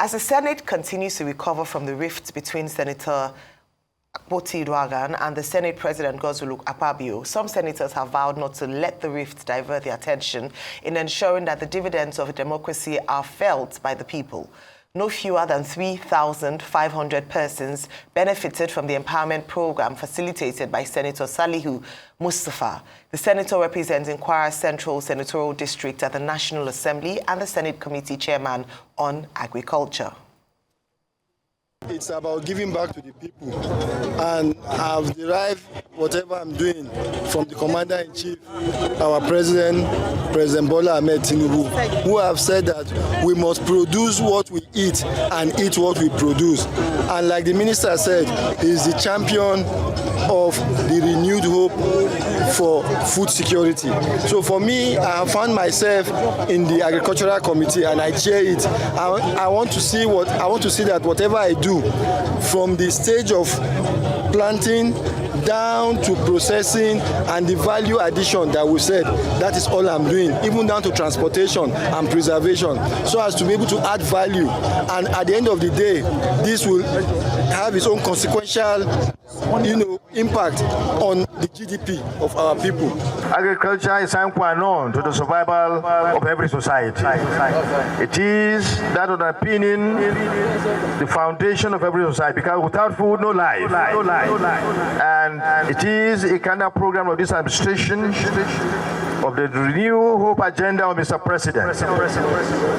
As the Senate continues to recover from the rift between Senator Akpoti Uduaghan and the Senate President Godswill Akpabio, some senators have vowed not to let the rift divert their attention in ensuring that the dividends of democracy are felt by the people. No fewer than 3,500 persons benefited from the empowerment program facilitated by Senator Saliu Mustapha. The senator represents Kwara Central Senatorial District at the National Assembly and the Senate Committee Chairman on Agriculture. It's about giving back to the people, and I've derived whatever I'm doing from the Commander-in-Chief, our President Bola Ahmed Tinubu, who have said that we must produce what we eat and eat what we produce. And like the Minister said, he's the champion of the renewed hope for food security. So for me, I have found myself in the Agricultural Committee and I chair it. I want to see that whatever I do, from the stage of planting down to processing and the value addition that we said, that is all I'm doing, even down to transportation and preservation, so as to be able to add value. And at the end of the day, this will have its own consequential, impact on the GDP of our people. Agriculture is sine qua non to the survival of every society. It is that underpinning the foundation of every society, because without food, no life. And it is a kind of program of this administration of the Renew Hope agenda of Mr. President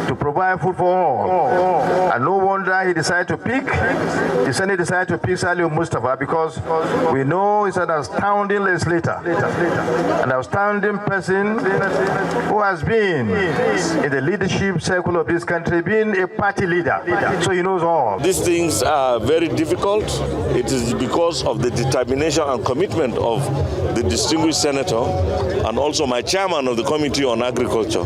to provide food for all. And no wonder he decided to pick, the Senate decided to pick Saliu Mustapha, because we know he's an astounding legislator, an outstanding person who has been in the leadership circle of this country, being a party leader, so he knows all. These things are very difficult. It is because of the determination and commitment of the distinguished senator and also my chairman of the Committee on Agriculture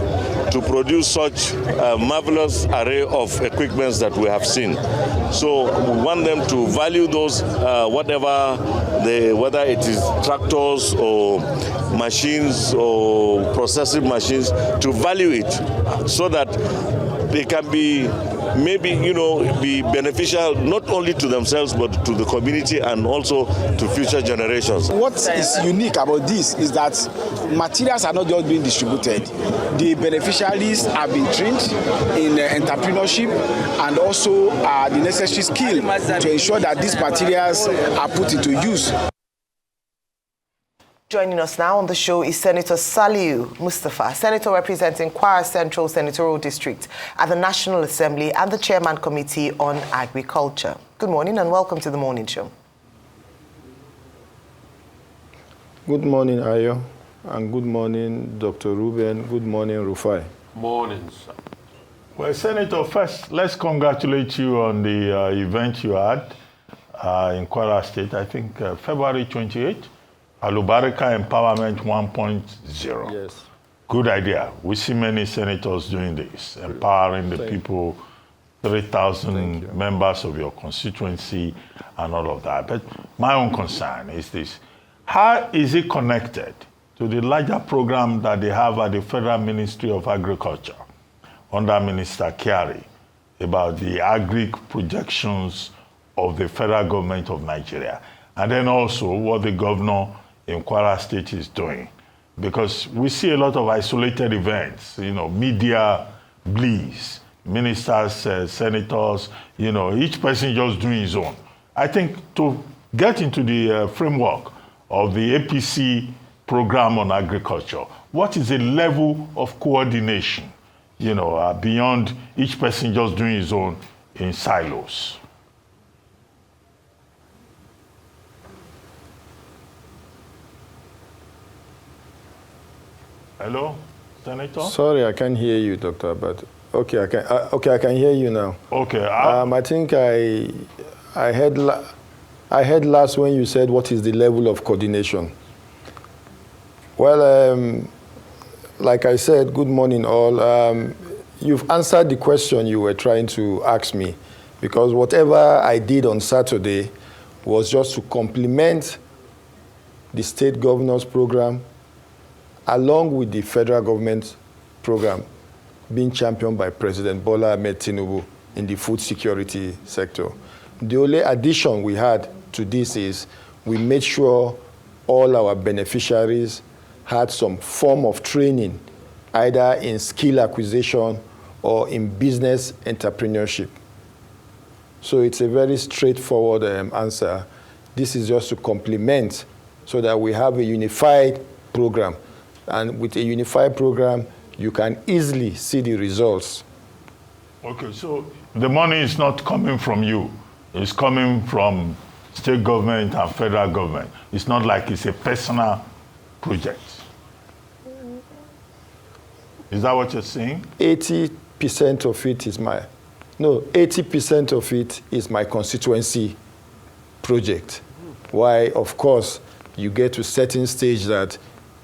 to produce such a marvelous array of equipments that we have seen. So we want them to value those, whether it is tractors or machines or processing machines, to value it so that they can be be beneficial not only to themselves but to the community and also to future generations. What is unique about this is that materials are not just being distributed. The beneficiaries have been trained in entrepreneurship and also the necessary skill to ensure that these materials are put into use. Joining us now on the show is Senator Saliu Mustapha, Senator representing Kwara Central Senatorial District at the National Assembly and the Chairman Committee on Agriculture. Good morning and welcome to the Morning Show. Good morning, Ayo, and good morning, Dr. Ruben. Good morning, Rufai. Morning, sir. Well, Senator, first, let's congratulate you on the event you had in Kwara State, I think February 28th. Alubarika Empowerment 1.0. Yes. Good idea. We see many senators doing this, empowering the people, 3,000 members of your constituency and all of that. But my own concern is this. How is it connected to the larger program that they have at the Federal Ministry of Agriculture under Minister Kyari about the agri projections of the federal government of Nigeria? And then also what the governor in Kwara State is doing. Because we see a lot of isolated events, media bliss, ministers, senators, each person just doing his own. I think to get into the framework of the APC program on agriculture, what is the level of coordination, beyond each person just doing his own in silos? Hello, Senator? Sorry, I can't hear you, Doctor, but okay, I can hear you now. Okay. I think I heard last when you said what is the level of coordination. Well, like I said, good morning all. You've answered the question you were trying to ask me, because whatever I did on Saturday was just to complement the state governor's program along with the federal government program being championed by President Bola Ahmed Tinubu in the food security sector. The only addition we had to this is we made sure all our beneficiaries had some form of training, either in skill acquisition or in business entrepreneurship. So it's a very straightforward answer. This is just to complement so that we have a unified program. And with a unified program, you can easily see the results. Okay, so the money is not coming from you. It's coming from state government and federal government. It's not like it's a personal project. Is that what you're saying? 80% of it is 80% of it is my constituency project. Why, of course, you get to a certain stage that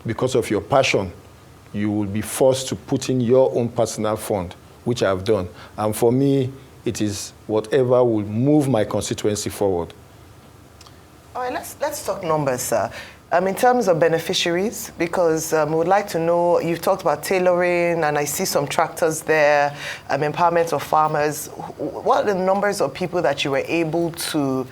because of your passion, you will be forced to put in your own personal fund, which I've done. And for me, it is whatever will move my constituency forward. All right, let's talk numbers, sir. In terms of beneficiaries, because we would like to know, you've talked about tailoring, and I see some tractors there, empowerment of farmers. What are the numbers of people that you were able to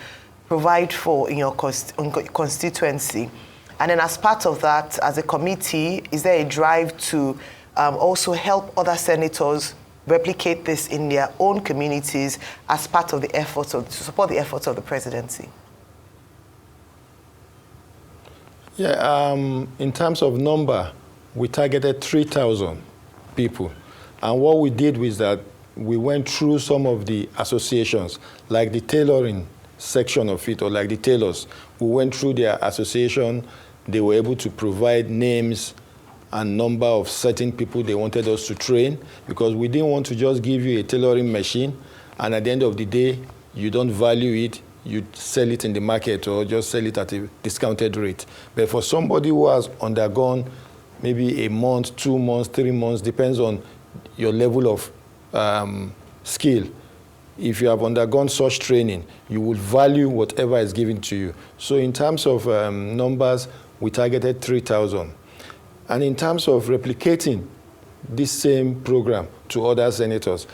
provide for in your constituency? And then as part of that, as a committee, is there a drive to also help other senators replicate this in their own communities as part of the efforts to support the efforts of the presidency? Yeah, in terms of number, we targeted 3,000 people. And what we did was that we went through some of the associations, like the tailoring section of it, or like the tailors. We went through their association. They were able to provide names and number of certain people they wanted us to train, because we didn't want to just give you a tailoring machine, and at the end of the day, you don't value it, you sell it in the market or just sell it at a discounted rate. But for somebody who has undergone maybe a month, 2 months, 3 months, depends on your level of skill. If you have undergone such training, you will value whatever is given to you. So in terms of numbers, we targeted 3,000. And in terms of replicating this same program to other senators,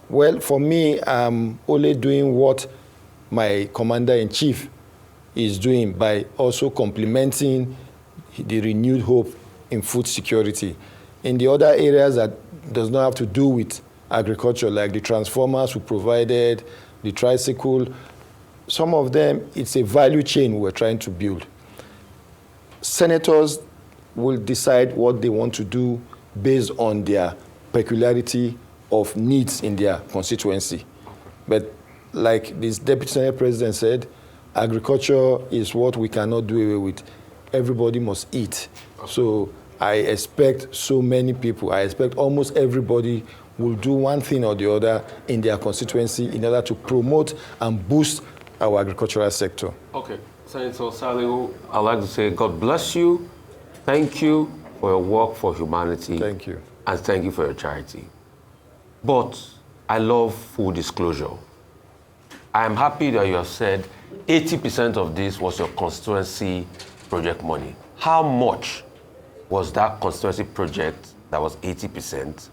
well, for me, I'm only doing what my commander-in-chief is doing by also complementing the renewed hope in food security. In the other areas that does not have to do with agriculture, like the transformers we provided, the tricycle, some of them, it's a value chain we're trying to build. Senators will decide what they want to do based on their peculiarity of needs in their constituency. But like this Deputy Senate President said, agriculture is what we cannot do away with. Everybody must eat. So I expect so many people, I expect almost everybody will do one thing or the other in their constituency in order to promote and boost our agricultural sector. Okay, Senator Saliu, I'd like to say God bless you. Thank you for your work for humanity. Thank you. And thank you for your charity. But I love full disclosure. I am happy that you have said 80% of this was your constituency project money. How much was that constituency project that was 80%?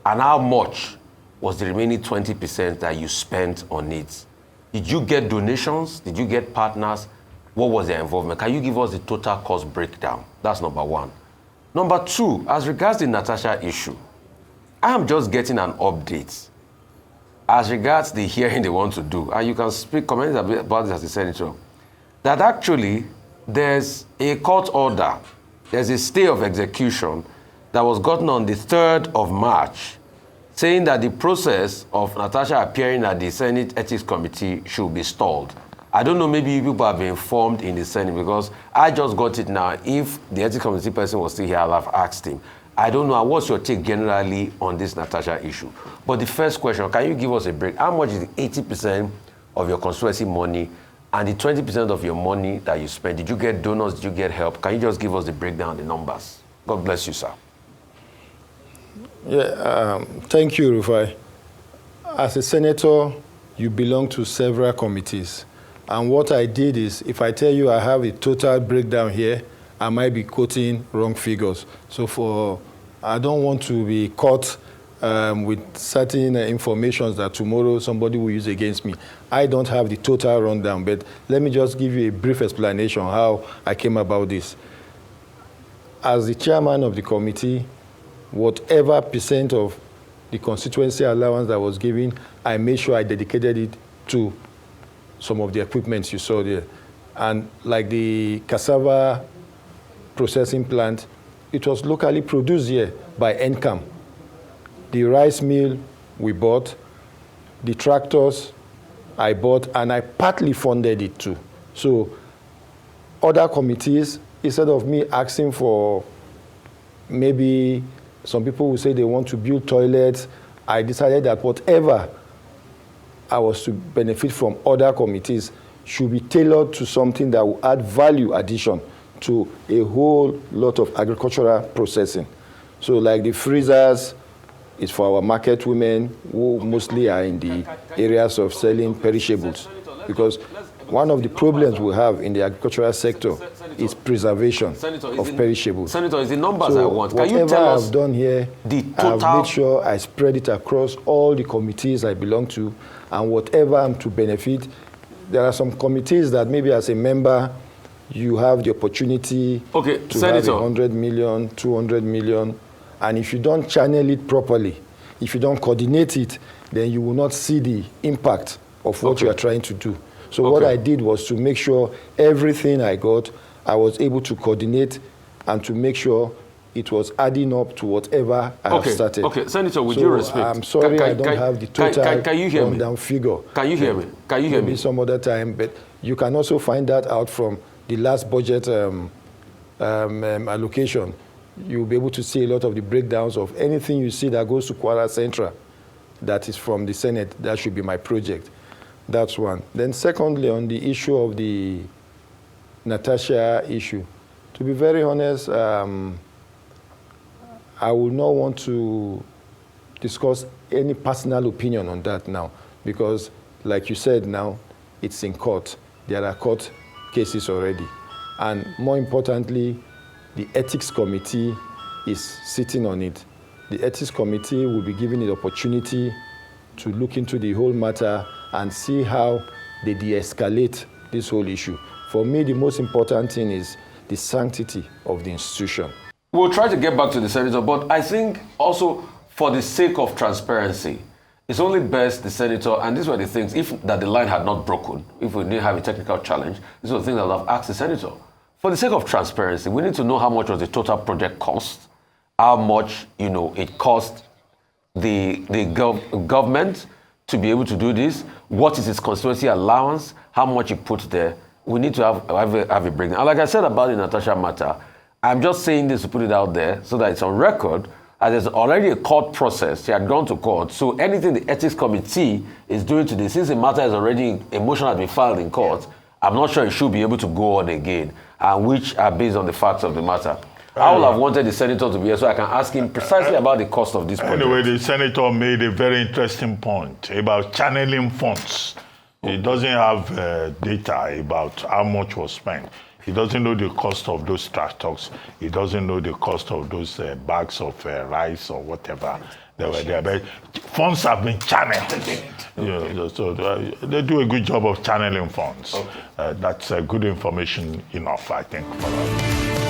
And how much was the remaining 20% that you spent on it? Did you get donations? Did you get partners? What was their involvement? Can you give us the total cost breakdown? That's number one. Number two, as regards the Natasha issue, I am just getting an update as regards the hearing they want to do. And you can comment about this as a senator. That actually, there's a court order, there's a stay of execution that was gotten on the 3rd of March, saying that the process of Natasha appearing at the Senate Ethics Committee should be stalled. I don't know, maybe people have been informed in the Senate, because I just got it now. If the Ethics Committee person was still here, I'll have asked him. I don't know, what's your take generally on this Natasha issue? But the first question, can you give us a break? How much is the 80% of your constituency money and the 20% of your money that you spent? Did you get donors? Did you get help? Can you just give us the breakdown, the numbers? God bless you, sir. Yeah, thank you, Rufai. As a senator, you belong to several committees. And what I did is, if I tell you I have a total breakdown here, I might be quoting wrong figures. So I don't want to be caught with certain information that tomorrow somebody will use against me. I don't have the total rundown, but let me just give you a brief explanation how I came about this. As the chairman of the committee, whatever percent of the constituency allowance that was given, I made sure I dedicated it to some of the equipment you saw there. And like the cassava processing plant, it was locally produced here by NCAM. The rice mill we bought, the tractors I bought, and I partly funded it too. So other committees, instead of me asking for, maybe some people will say they want to build toilets, I decided that whatever I was to benefit from other committees should be tailored to something that will add value addition to a whole lot of agricultural processing. So like the freezers is for our market women who mostly are in the areas of selling perishables. Because one of the problems we have in the agricultural sector is preservation of perishables. Senator, is the numbers I want. Can you tell us I've done here, the total? I've made sure I spread it across all the committees I belong to, and whatever I'm to benefit. There are some committees that maybe as a member, you have the opportunity to have 100 million, 200 million, and if you don't channel it properly, if you don't coordinate it, then you will not see the impact of what you are trying to do. So what I did was to make sure everything I got, I was able to coordinate and to make sure it was adding up to whatever I have started. Okay, Senator, with due respect, I'm sorry I don't have the total rundown figure. Can you hear me? Can you hear me? Maybe some other time, but you can also find that out from the last budget allocation. You'll be able to see a lot of the breakdowns of anything you see that goes to Kwara Central that is from the Senate. That should be my project. That's one. Then secondly, on the issue of the Natasha issue, to be very honest, I would not want to discuss any personal opinion on that now, because like you said now, it's in court. There are court cases already. And more importantly, the ethics committee is sitting on it. The ethics committee will be given the opportunity to look into the whole matter and see how they de-escalate this whole issue. For me, the most important thing is the sanctity of the institution. We'll try to get back to the senator, but I think also for the sake of transparency, it's only best the senator, and these were the things, if that the line had not broken, if we didn't have a technical challenge, these were the things I would have asked the senator. For the sake of transparency, we need to know how much was the total project cost, how much, it cost the government to be able to do this, what is its constituency allowance, how much it puts there. We need to have a breakdown. And like I said about the Natasha matter, I'm just saying this to put it out there so that it's on record, as there's already a court process. She had gone to court. So anything the ethics committee is doing today, since the matter is already, a motion has been filed in court, I'm not sure it should be able to go on again, and which are based on the facts of the matter. I would have wanted the senator to be here so I can ask him precisely about the cost of this project. Anyway, the senator made a very interesting point about channeling funds. He doesn't have data about how much was spent. He doesn't know the cost of those tractors. He doesn't know the cost of those bags of rice or whatever they were there. But funds have been channeled. So they do a good job of channeling funds. That's good information enough, I think, for us.